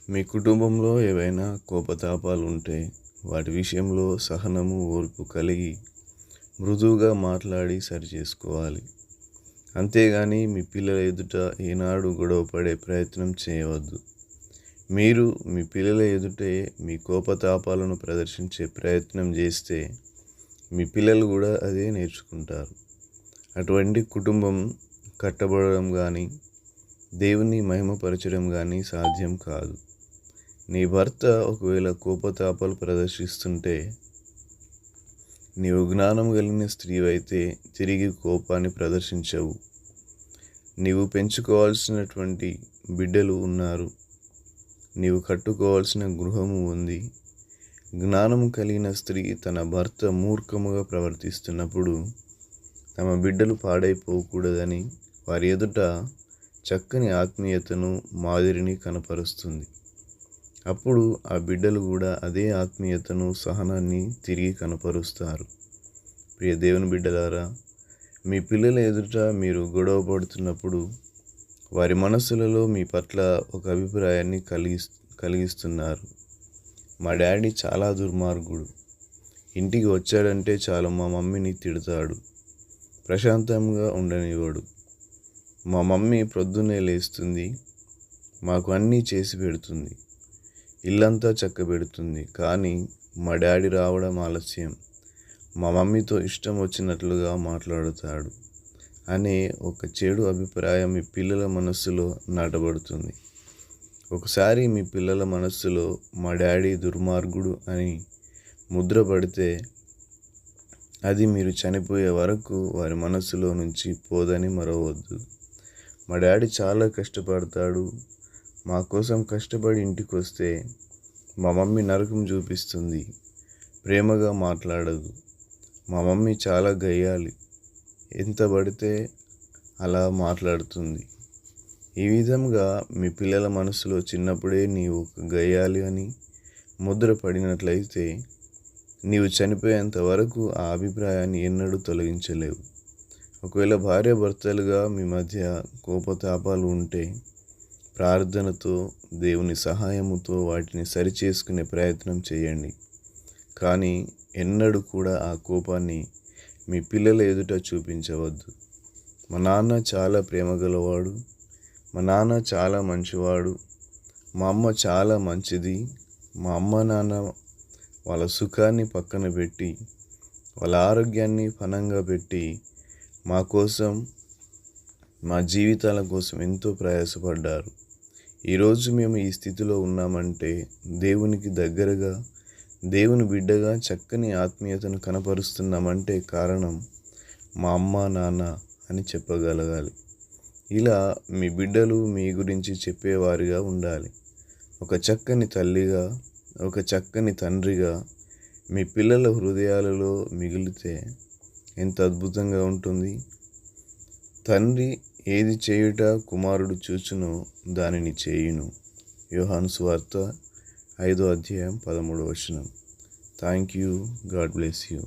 మీ కుటుంబంలో ఏవైనా కోపతాపాలు ఉంటే వాటి విషయంలో సహనము, ఓర్పు కలిగి మృదువుగా మాట్లాడి సరిచేసుకోవాలి. అంతేగాని మీ పిల్లల ఎదుట ఏనాడు గొడవపడే ప్రయత్నం చేయవద్దు. మీరు మీ పిల్లల ఎదుటే మీ కోపతాపాలను ప్రదర్శించే ప్రయత్నం చేస్తే మీ పిల్లలు కూడా అదే నేర్చుకుంటారు. అటువంటి కుటుంబం కట్టబడడం కానీ దేవుని మహిమపరచడం కానీ సాధ్యం కాదు. నీ భర్త ఒకవేళ కోపతాపాలు ప్రదర్శిస్తుంటే నీవు జ్ఞానం కలిగిన స్త్రీవైతే తిరిగి కోపాన్ని ప్రదర్శించవు. నీవు పెంచుకోవాల్సినటువంటి బిడ్డలు ఉన్నారు. నీవు కట్టుకోవాల్సిన గృహము ఉంది. జ్ఞానం కలిగిన స్త్రీ తన భర్త మూర్ఖముగా ప్రవర్తిస్తున్నప్పుడు తమ బిడ్డలు పాడైపోకూడదని వారి ఎదుట చక్కని ఆత్మీయతను, మాదిరిని కనపరుస్తుంది. అప్పుడు ఆ బిడ్డలు కూడా అదే ఆత్మీయతను, సహనాన్ని తిరిగి కనపరుస్తారు. ప్రియ దేవుని బిడ్డలారా, మీ పిల్లల ఎదుట మీరు గొడవ పడుతున్నప్పుడు వారి మనస్సులలో మీ పట్ల ఒక అభిప్రాయాన్ని కలిగిస్తున్నారు. మా డాడీ చాలా దుర్మార్గుడు, ఇంటికి వచ్చాడంటే చాలు మా మమ్మీని తిడతాడు, ప్రశాంతంగా ఉండనివ్వడు. మా మమ్మీ ప్రొద్దున్నే లేస్తుంది, మాకు అన్నీ చేసి పెడుతుంది, ఇల్లంతా చక్కబెడుతుంది. కానీ మా డాడీ రావడం ఆలస్యం, మా మమ్మీతో ఇష్టం వచ్చినట్లుగా మాట్లాడుతాడు అనే ఒక చెడు అభిప్రాయం మీ పిల్లల మనస్సులో నాటబడుతుంది. ఒకసారి మీ పిల్లల మనస్సులో మా డాడీ దుర్మార్గుడు అని ముద్ర పడితే అది మీరు చనిపోయే వరకు వారి మనస్సులో నుంచి పోదని మరవద్దు. మా డాడీ చాలా కష్టపడతాడు, మా కోసం కష్టపడి ఇంటికి వస్తే మా మమ్మీ నరకం చూపిస్తుంది, ప్రేమగా మాట్లాడదు. మా మమ్మీ చాలా గయ్యాలి, ఎంత పడితే అలా మాట్లాడుతుంది. ఈ విధంగా మీ పిల్లల మనసులో చిన్నప్పుడే నీవు గయ్యాలి అని ముద్ర పడినట్లయితే నీవు చనిపోయేంత వరకు ఆ అభిప్రాయాన్ని ఎన్నడూ తొలగించలేవు. ఒకవేళ భార్యాభర్తలుగా మీ మధ్య కోపతాపాలు ఉంటే ప్రార్థనతో, దేవుని సహాయముతో వాటిని సరిచేసుకునే ప్రయత్నం చేయండి. కానీ ఎన్నడూ కూడా ఆ కోపాన్ని మీ పిల్లల ఎదుట చూపించవద్దు. మా నాన్న చాలా ప్రేమగలవాడు, మా నాన్న చాలా మంచివాడు, మా అమ్మ చాలా మంచిది. మా అమ్మ నాన్న వాళ్ళ సుఖాన్ని పక్కన పెట్టి, వాళ్ళ ఆరోగ్యాన్ని పణంగా పెట్టి మా కోసం, మా జీవితాల కోసం ఎంతో ప్రయాసపడ్డారు. ఈరోజు మేము ఈ స్థితిలో ఉన్నామంటే దేవునికి దగ్గరగా, దేవుని బిడ్డగా చక్కని ఆత్మీయతను కనపరుస్తున్నామంటే కారణం మా అమ్మ నాన్న అని చెప్పగలగాలి. ఇలా మీ బిడ్డలు మీ గురించి చెప్పేవారిగా ఉండాలి. ఒక చక్కని తల్లిగా, ఒక చక్కని తండ్రిగా మీ పిల్లల హృదయాలలో మిగిలితే ఎంత అద్భుతంగా ఉంటుంది. తండ్రి ఏది చేయుట కుమారుడు చూచునో దానిని చేయును. యోహాను సువార్త 5వ అధ్యాయం 13వ వచనం. Thank you. God bless you.